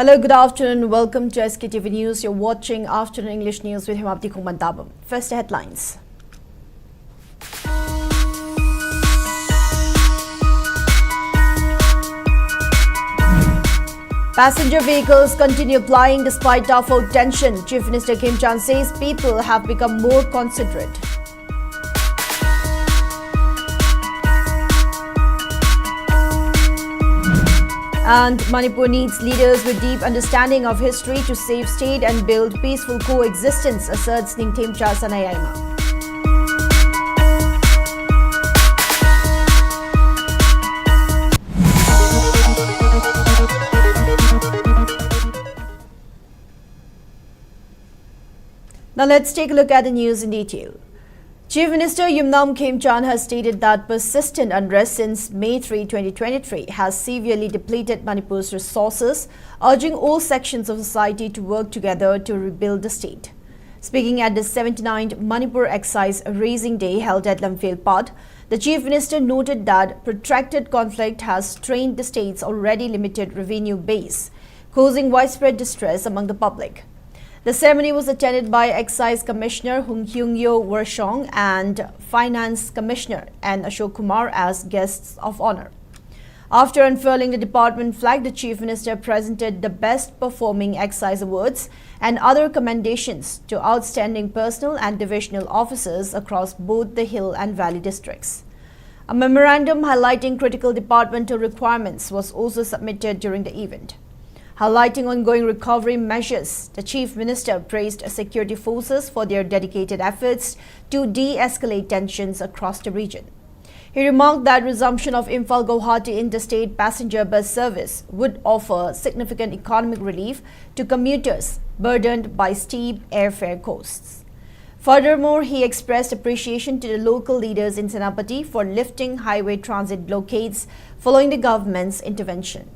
Hello, good afternoon. Welcome to Sktv'S News. You're watching Afternoon English News with Himapti Kumandabam. First, the headlines. Passenger vehicles continue plying despite tough out tension. Chief Minister Kim Chan says people have become more considerate. And Manipur needs leaders with deep understanding of history to save state and build peaceful coexistence, asserts Ningthemcha Sanayaima. Now let's take a look at the news in detail. Chief Minister Yumnam Kim Chan has stated that persistent unrest since May 3, 2023 has severely depleted Manipur's resources, urging all sections of society to work together to rebuild the state. Speaking at the 79th Manipur Excise Raising Day held at Imphal Pad, the Chief Minister noted that protracted conflict has strained the state's already limited revenue base, causing widespread distress among the public. The ceremony was attended by Excise Commissioner Hung Hyung-yo Warshong and Finance Commissioner N. Ashok Kumar as guests of honor. After unfurling the department flag, the Chief Minister presented the Best Performing Excise Awards and other commendations to outstanding personnel and divisional officers across both the Hill and Valley districts. A memorandum highlighting critical departmental requirements was also submitted during the event. Highlighting ongoing recovery measures, the Chief Minister praised security forces for their dedicated efforts to de-escalate tensions across the region. He remarked that resumption of Imphal Guwahati interstate passenger bus service would offer significant economic relief to commuters burdened by steep airfare costs. Furthermore, he expressed appreciation to the local leaders in Senapati for lifting highway transit blockades following the government's intervention.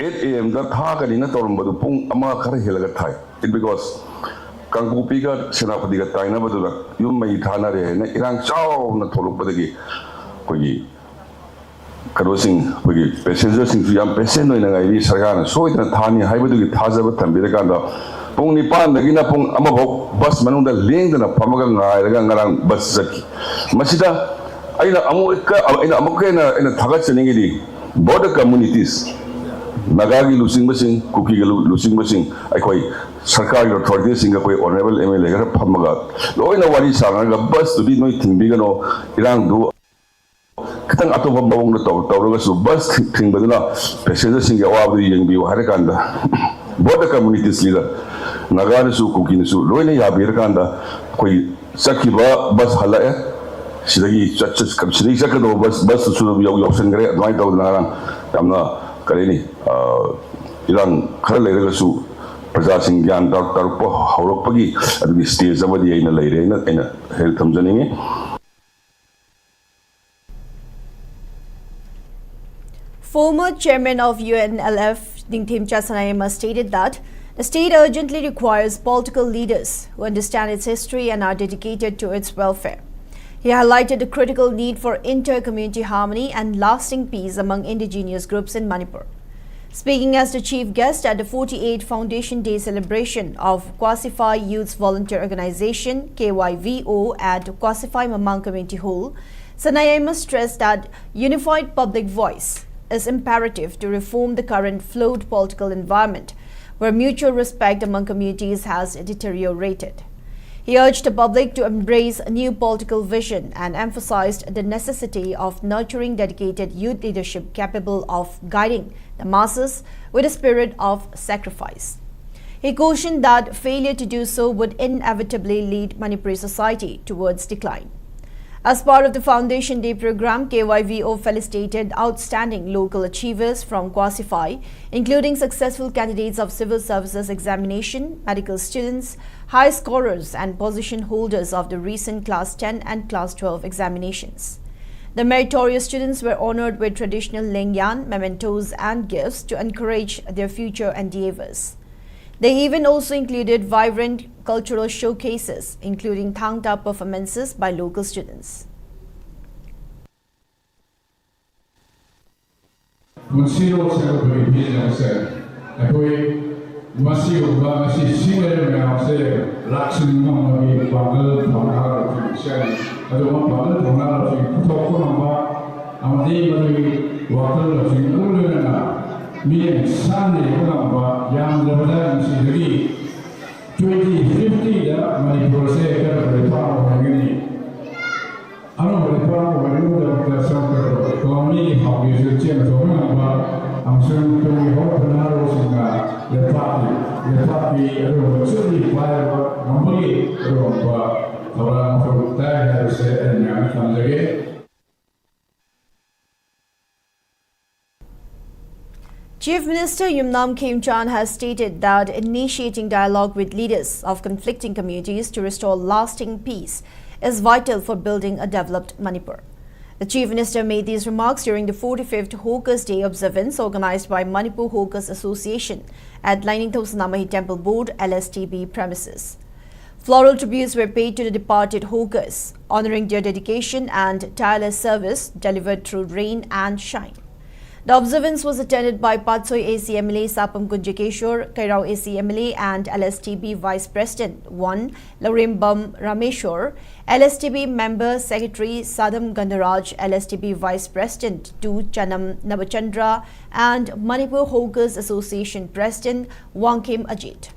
8 a.m. da tha ka dina torum badu pung ama khar helaga thai it because kangkupi ga senapati ga taina badu da yum mai thana re na irang chaw na tholuk badagi koi karosing koi passenger sing su yam patient noina ga ri sarkar na soi na thani hai badu gi thaja ba thambi da da pung ni pan da gina pung ama bok bus manung da leng da na phamaga ngai ra ga ngarang bus saki masida aina amu ka aina amuke na ina thaga chaningi di border communities Nagagi losing machine, cookie losing machine, I quite Sarkar authorities in a way honorable MLA Pamagat. Low in a wadi sang, a bus to be no thing big no Iran do Katan Atoma Bong the Tauras to bus thing but not passengers in the Wabi and Bio Harakanda. Border communities leader Nagarisu cooking su, Loina Yabirakanda, Koi Sakiba bus Halaya. Sidagi such as Kamsini Sakado bus to Yosan Gray, White out Narang, Tamna. Karini, Iran Karalegasu, Prasasing Yan Tarpo, Horopagi, at the stage of the Aina Lady in a Heltamzani. Former chairman of UNLF, Ningthemcha Sanayaima, stated that the state urgently requires political leaders who understand its history and are dedicated to its welfare. He highlighted the critical need for inter-community harmony and lasting peace among indigenous groups in Manipur. Speaking as the chief guest at the 48th Foundation Day celebration of Quasify Youth's Volunteer Organization KYVO at Quasify Mamang Community Hall, Sanayaima stressed that unified public voice is imperative to reform the current flawed political environment where mutual respect among communities has deteriorated. He urged the public to embrace a new political vision and emphasized the necessity of nurturing dedicated youth leadership capable of guiding the masses with a spirit of sacrifice. He cautioned that failure to do so would inevitably lead Manipuri society towards decline. As part of the Foundation Day program, KYVO felicitated outstanding local achievers from Quasify, including successful candidates of civil services examination, medical students, high scorers and position holders of the recent Class 10 and Class 12 examinations. The meritorious students were honored with traditional lengyan, mementos and gifts to encourage their future endeavors. The event also included vibrant cultural showcases, including Thangta performances by local students. Munsiro Secretary Business said, Masiu Bangasi Similar Mount Laxin Mamma Bangal Tonara Shelly, I don't want Bangal Tonara Tokonamba, Amadi Water of Uluna, me and Sunday Ulamba, Yam Lebanon Sidri, 2050, Manipur said, the power of Guinea. I don't know when the South Economy, how you should change the I'm saying to me, open arrows in the party, certainly fire, normally, for that, I said, and comes again. Chief Minister Yumnam Khemchan has stated that initiating dialogue with leaders of conflicting communities to restore lasting peace is vital for building a developed Manipur. The Chief Minister made these remarks during the 45th Hawkers Day observance organized by Manipur Hawkers Association at Lainingthosnamahi Temple Board LSTB premises. Floral tributes were paid to the departed Hawkers, honoring their dedication and tireless service delivered through rain and shine. The observance was attended by Patsoi AC MLA Sapam Gunjakeshwar, Kairao AC MLA and LSTB Vice President 1 Larimbam Rameshwar, LSTB Member Secretary Sadam Gandaraj, LSTB Vice President 2 Chanam Nabachandra and Manipur Hawkers Association President Wangkim Ajit.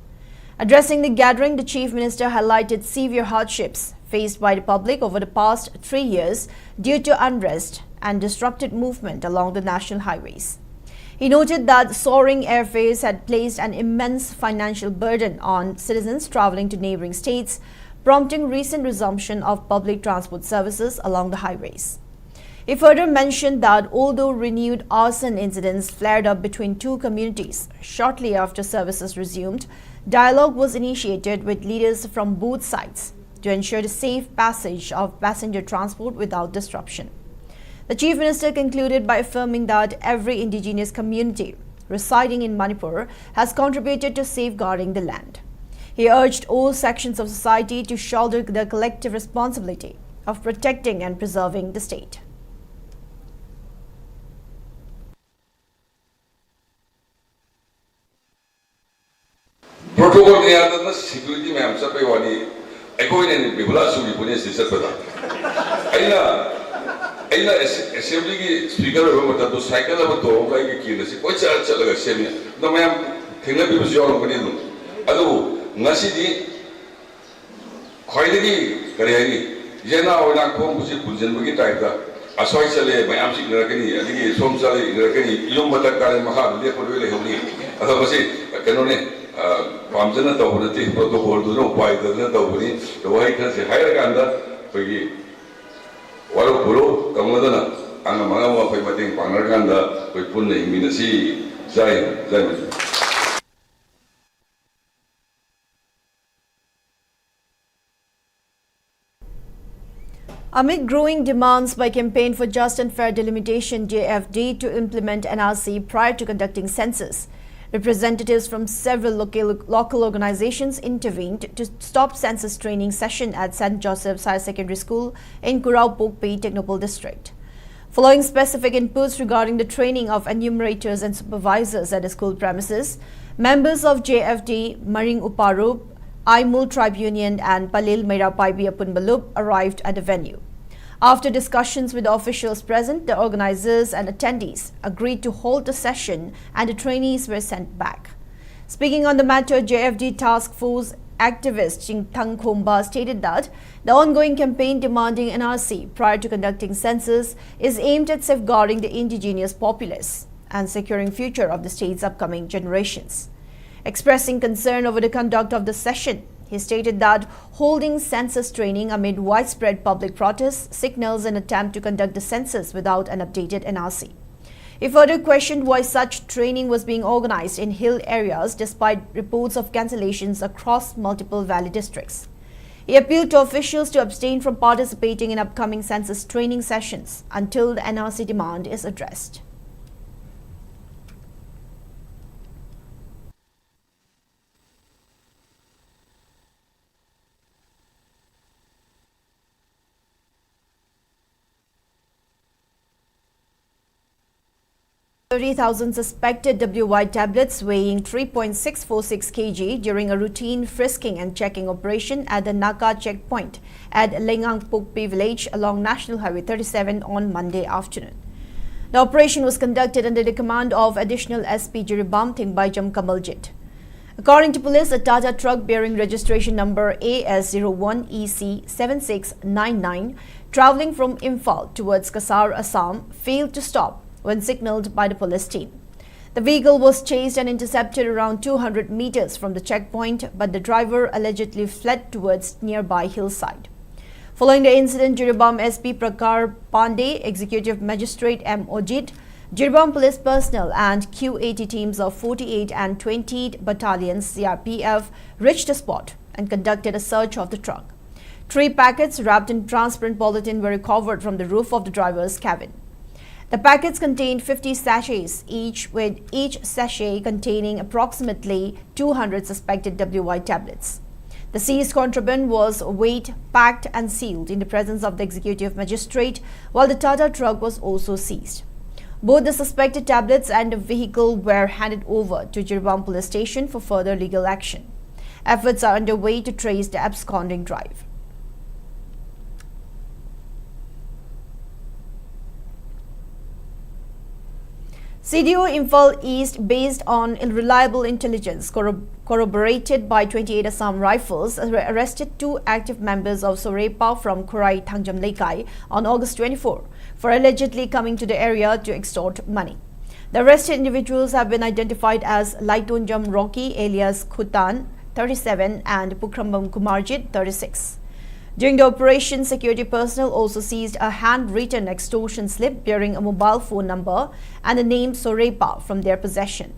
Addressing the gathering, the Chief Minister highlighted severe hardships faced by the public over the past 3 years due to unrest and disrupted movement along the national highways. He noted that soaring airfares had placed an immense financial burden on citizens traveling to neighboring states, prompting recent resumption of public transport services along the highways. He further mentioned that although renewed arson incidents flared up between two communities shortly after services resumed, dialogue was initiated with leaders from both sides to ensure the safe passage of passenger transport without disruption. The Chief Minister concluded by affirming that every indigenous community residing in Manipur has contributed to safeguarding the land. He urged all sections of society to shoulder the collective responsibility of protecting and preserving the state. Protocol ni security ma'am sa pe wani eko ni bibula suri punya sisa pada. Aina assembly ki speaker ho mata to cycle aba to kai ki kina si koi chal laga assembly no ma'am thingna bi busi orang pani no adu ngasi di khoi di kare ni jena ona khom busi punjen bagi type da asoi chale ma'am sik na kani adigi som chale na kani ilum mata kare makha le ko le honi adu basi kano ne pamjana to hona ti protocol du no pai da na to buni to wai kan se haira kanda bagi walau puluh kamudian anak mana mau pergi mating pangarkan dah pergi pun ni minasi zai. Amid growing demands by Campaign for Just and Fair Delimitation JFD to implement NRC prior to conducting census, representatives from several local organizations intervened to stop census training session at St. Joseph's Higher Secondary School in Kurau Pokpei Technopole District. Following specific inputs regarding the training of enumerators and supervisors at the school premises, members of JFD, Maring Uparup, Aimul Tribe Union and Palil Meirapaibi Apunbalup arrived at the venue. After discussions with the officials present, the organizers and attendees agreed to hold the session and the trainees were sent back. Speaking on the matter, JFD Task Force activist Chingthang Khomba stated that the ongoing campaign demanding NRC prior to conducting census is aimed at safeguarding the indigenous populace and securing future of the state's upcoming generations. Expressing concern over the conduct of the session, he stated that holding census training amid widespread public protests signals an attempt to conduct the census without an updated NRC. He further questioned why such training was being organized in hill areas despite reports of cancellations across multiple valley districts. He appealed to officials to abstain from participating in upcoming census training sessions until the NRC demand is addressed. 30,000 suspected WY tablets weighing 3.646 kg during a routine frisking and checking operation at the Naka checkpoint at Lengangpukpi village along National Highway 37 on Monday afternoon. The operation was conducted under the command of additional SP Jiribam Thingbaijam Kamaljit. According to police, a Tata truck bearing registration number AS01EC7699 travelling from Imphal towards Kasar, Assam failed to stop when signalled by the police team. The vehicle was chased and intercepted around 200 meters from the checkpoint, but the driver allegedly fled towards nearby hillside. Following the incident, Jiribam SP Prakar Pandey, Executive Magistrate M. Ojit, Jiribam police personnel and Q80 teams of 48 and 20 battalions CRPF reached the spot and conducted a search of the truck. 3 packets wrapped in transparent polythene were recovered from the roof of the driver's cabin. The packets contained 50 sachets each, with each sachet containing approximately 200 suspected WY tablets. The seized contraband was weighed, packed and sealed in the presence of the executive magistrate, while the Tata truck was also seized. Both the suspected tablets and the vehicle were handed over to Jiribam police station for further legal action. Efforts are underway to trace the absconding driver. CDO Imphal East, based on reliable intelligence corroborated by 28 Assam Rifles, arrested 2 active members of Sorepa from Kurai Thangjam Lekai on August 24 for allegedly coming to the area to extort money. The arrested individuals have been identified as Laitonjam Rocky alias Khutan, 37, and Pukrambam Kumarjit, 36. During the operation, security personnel also seized a handwritten extortion slip bearing a mobile phone number and the name Sorepa from their possession.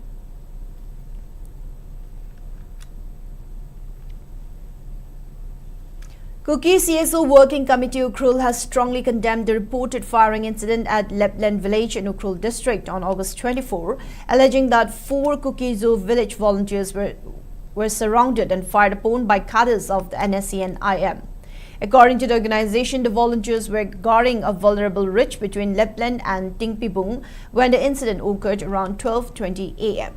Kuki CSO Working Committee Ukhrul has strongly condemned the reported firing incident at Lepland village in Ukhrul district on August 24, alleging that 4 Kuki Zoo village volunteers were surrounded and fired upon by cadres of the NSCN-IM. According to the organization, the volunteers were guarding a vulnerable ridge between Lepland and Tingpibung when the incident occurred around 12:20 a.m.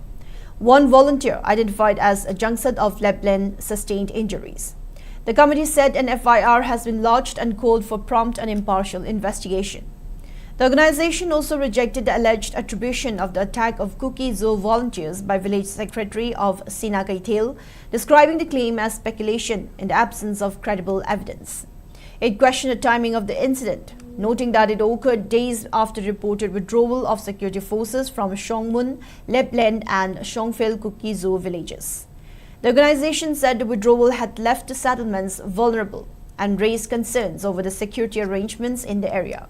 One volunteer, identified as a Jungsad of Lepland, sustained injuries. The committee said an FIR has been lodged and called for prompt and impartial investigation. The organization also rejected the alleged attribution of the attack of Kuki Zoo volunteers by village secretary of Sina Kaitel, describing the claim as speculation in the absence of credible evidence. It questioned the timing of the incident, noting that it occurred days after reported withdrawal of security forces from Shongmun, Lepland and Shongfel Kuki Zoo villages. The organization said the withdrawal had left the settlements vulnerable and raised concerns over the security arrangements in the area.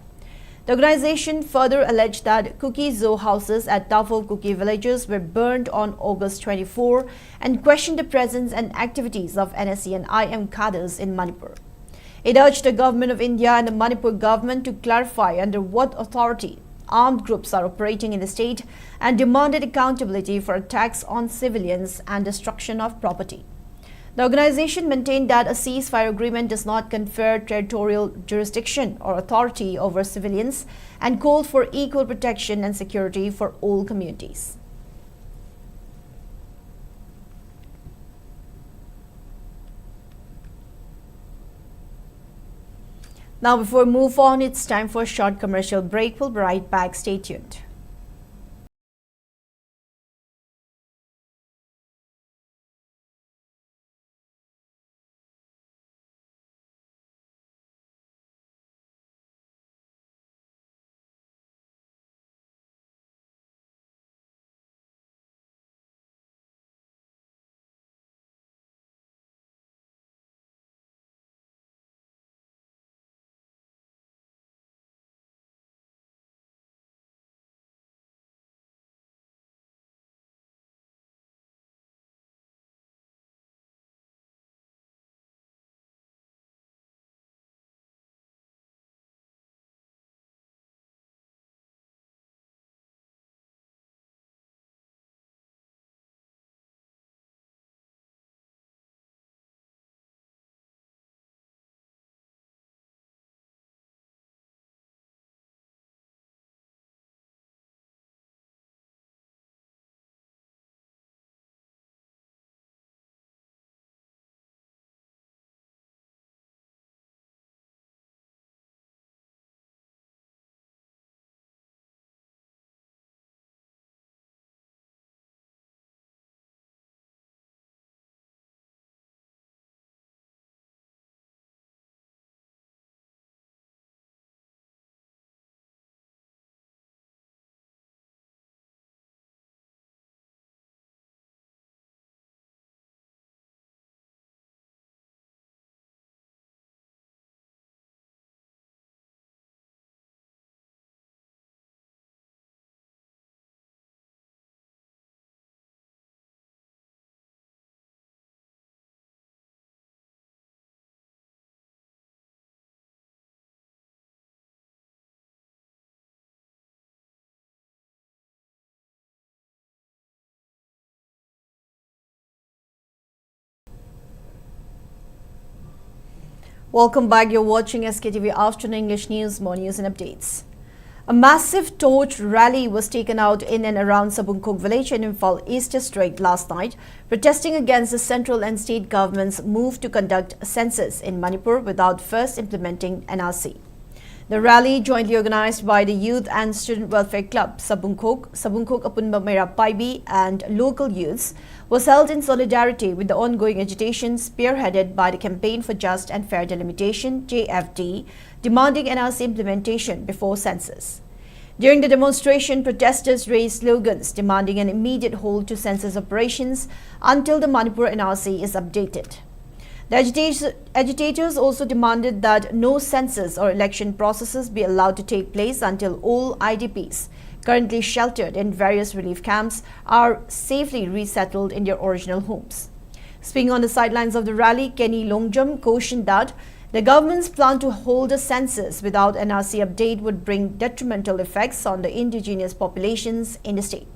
The organization further alleged that Kuki Zoo houses at Tafo Kuki villages were burned on August 24 and questioned the presence and activities of NSC and IM cadres in Manipur. It urged the government of India and the Manipur government to clarify under what authority armed groups are operating in the state and demanded accountability for attacks on civilians and destruction of property. The organization maintained that a ceasefire agreement does not confer territorial jurisdiction or authority over civilians and called for equal protection and security for all communities. Now, before we move on, it's time for a short commercial break. We'll be right back. Stay tuned. Welcome back. You're watching SKTV Afternoon English News, more news and updates. A massive torch rally was taken out in and around Sabunkok village in Imphal East District last night, protesting against the central and state government's move to conduct a census in Manipur without first implementing NRC. The rally, jointly organized by the Youth and Student Welfare Club, Sabunkok Apunba Mera Paibi and local youths, was held in solidarity with the ongoing agitation spearheaded by the Campaign for Just and Fair Delimitation, JFD, demanding NRC implementation before census. During the demonstration, protesters raised slogans demanding an immediate halt to census operations until the Manipur NRC is updated. The agitators also demanded that no census or election processes be allowed to take place until all IDPs currently sheltered in various relief camps are safely resettled in their original homes. Speaking on the sidelines of the rally, Kenny Longjam cautioned that the government's plan to hold a census without NRC update would bring detrimental effects on the indigenous populations in the state.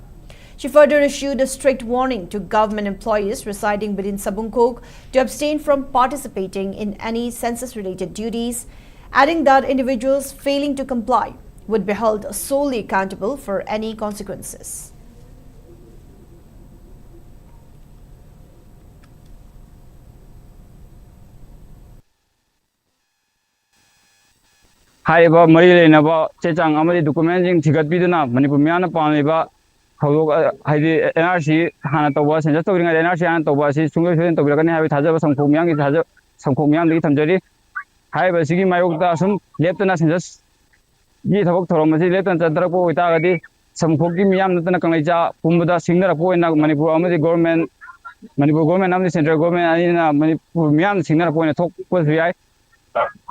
She further issued a strict warning to government employees residing within Sabunkok to abstain from participating in any census-related duties, adding that individuals failing to comply would be held solely accountable for any consequences. Haiba Marile Nava, Chechang Amadi documenting Tigatbiduna, Manipumiana Paniba, Haidi NRC, Hanatobas, and just talking at NRC and Tobasi, Sunga to Bilgan have it has some Komiang, it has some Komiang Litamjari. Haiba Sigi Mayokta, some Lieutenant and just Git of Toromasi, Lieutenant Drapo with Agadi, some Kokimiam, Natanakanija, Pumuda, Singapore, and Manipur, Amadi government, Manipur government, and the central government, and Manipumian, Singapore, and talk with VI.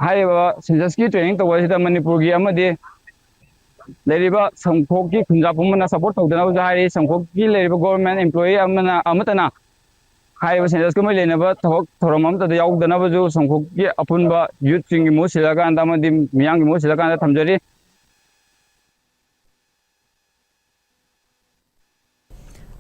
Haiba census-ki training tawasida Manipuri amadi leriba samkhokki khunjapumna support tawdana jahari samkhokki leriba government employee amatana haiba census-ki mai lenaba thawak thoram amta da yaudana baju samkhokki apunba youth singi mo silaga anda amadi miyang mo silaga anda thamjari.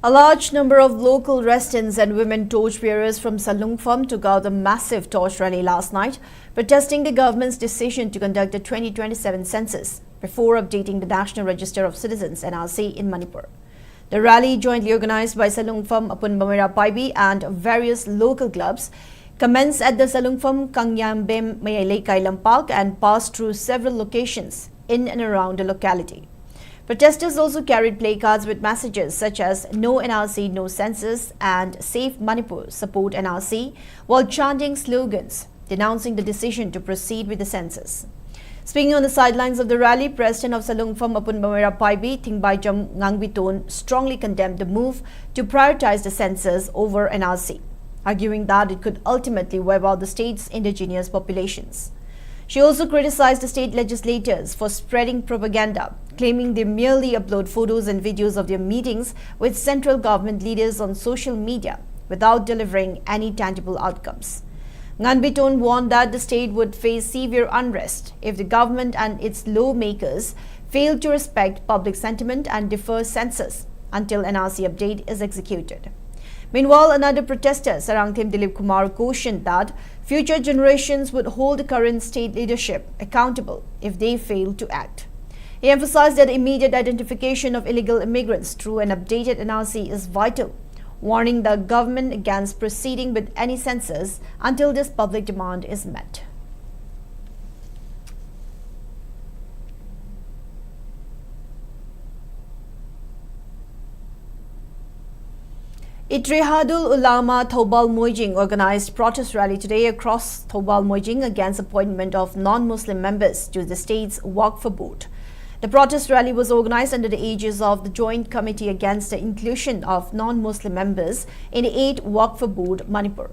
A large number of local residents and women torchbearers from Salungpham took out a massive torch rally last night, protesting the government's decision to conduct the 2027 census before updating the National Register of Citizens (NRC) in Manipur. The rally, jointly organized by Salungpham Apunbamera Paibi and various local clubs, commenced at the Salungpham Kangyambem Mayalekay Lampak and passed through several locations in and around the locality. Protesters also carried placards with messages such as "No NRC, no census" and "Save Manipur, support NRC," while chanting slogans denouncing the decision to proceed with the census. Speaking on the sidelines of the rally, President of Salungpham Apunbamera Paibi, Thingbaicham Ngangbiton, strongly condemned the move to prioritize the census over NRC, arguing that it could ultimately wipe out the state's indigenous populations. She also criticized the state legislators for spreading propaganda, claiming they merely upload photos and videos of their meetings with central government leaders on social media without delivering any tangible outcomes. Nganbiton warned that the state would face severe unrest if the government and its lawmakers fail to respect public sentiment and defer census until NRC update is executed. Meanwhile, another protester, Sarangthim Dilip Kumar, cautioned that future generations would hold the current state leadership accountable if they fail to act. He emphasized that immediate identification of illegal immigrants through an updated NRC is vital, warning the government against proceeding with any census until this public demand is met. Itrihadul Ulama Thobal Moijing organized protest rally today across Thobal Moijing against appointment of non-Muslim members to the state's Waqf board. The protest rally was organized under the aegis of the Joint Committee Against the Inclusion of Non-Muslim Members in the 8th Waqf Board, Manipur.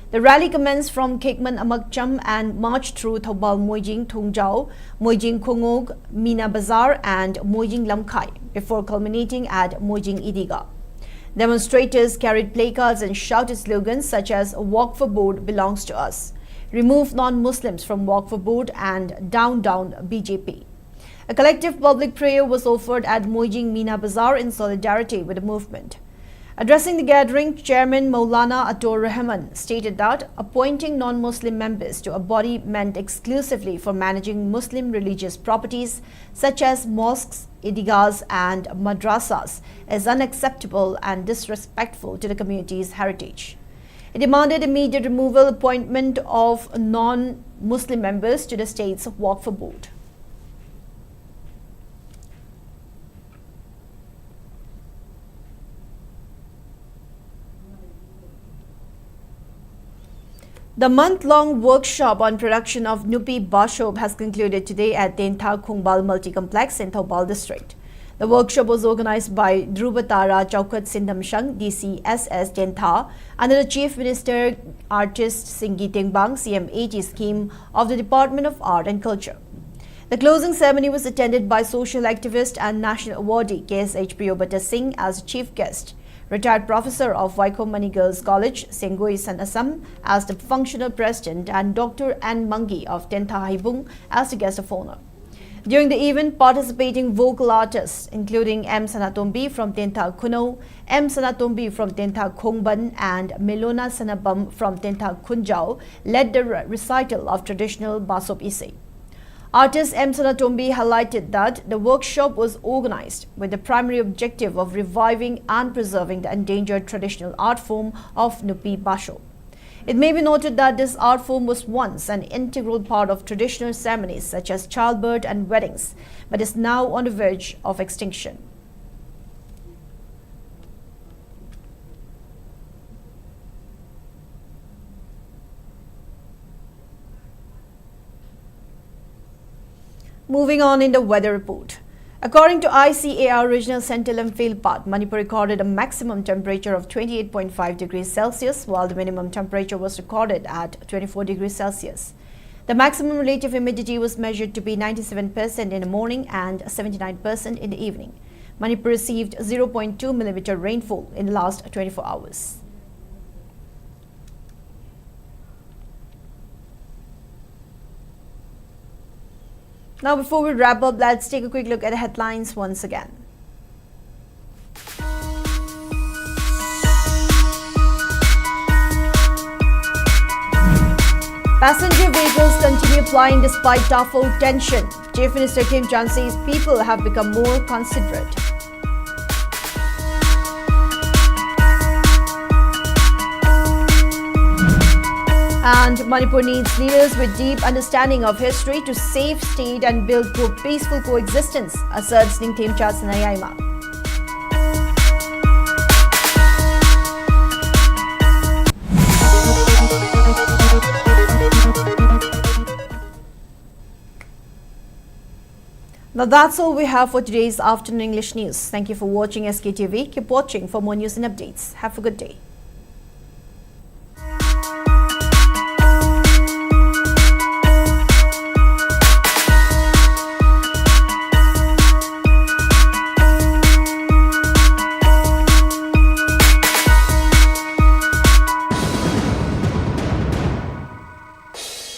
The rally commenced from Kekman Amakcham and marched through Thobal Moijing Thongjao, Moijing Khongog, Mina Bazar and Moijing Lamkai before culminating at Moijing Idiga. Demonstrators carried placards and shouted slogans such as "Waqf Board belongs to us," "Remove non-Muslims from Waqf Board" and "Down Down BJP." A collective public prayer was offered at Moijing Mina Bazar in solidarity with the movement. Addressing the gathering, Chairman Maulana Ator Rahman stated that appointing non-Muslim members to a body meant exclusively for managing Muslim religious properties such as mosques, idgahs and madrasas is unacceptable and disrespectful to the community's heritage. He demanded immediate removal appointment of non-Muslim members to the state's Waqf board. The month-long workshop on production of Nupi Bashob has concluded today at Tentha Khungbal Multi-Complex in Thoubal district. The workshop was organized by Dhruvatara Chaukat Sindhamshang, DCSS Tentha, under the Chief Minister Artist Singhi Tengbang CM80 scheme of the Department of Art and Culture. The closing ceremony was attended by social activist and national awardee KSH Priyobata Singh as chief guest. Retired professor of Vaikomani Girls College, Sengoi San Assam, as the functional president, and Dr. N. Mangi of Tentha Haibung as the guest of honor. During the event, participating vocal artists, including M. Sanatombi from Tentha Kuno, M. Sanatombi from Tentha Khongban, and Melona Sanabam from Tentha Kunjao, led the recital of traditional Basop Ise. Artist M. Sanatombi highlighted that the workshop was organized with the primary objective of reviving and preserving the endangered traditional art form of Nupi Basho. It may be noted that this art form was once an integral part of traditional ceremonies such as childbirth and weddings, but is now on the verge of extinction. Moving on in the weather report. According to ICAR Regional Center Imphal, Manipur recorded a maximum temperature of 28.5 degrees Celsius, while the minimum temperature was recorded at 24 degrees Celsius. The maximum relative humidity was measured to be 97% in the morning and 79% in the evening. Manipur received 0.2 mm rainfall in the last 24 hours. Now, before we wrap up, let's take a quick look at the headlines once again. Passenger vehicles continue plying despite tougher tension. Chief Minister Kim Chan says people have become more considerate. And Manipur needs leaders with deep understanding of history to save state and build peaceful coexistence, asserts Ningthemcha Sanayaima. Now that's all we have for today's afternoon English news. Thank you for watching SKTV. Keep watching for more news and updates. Have a good day.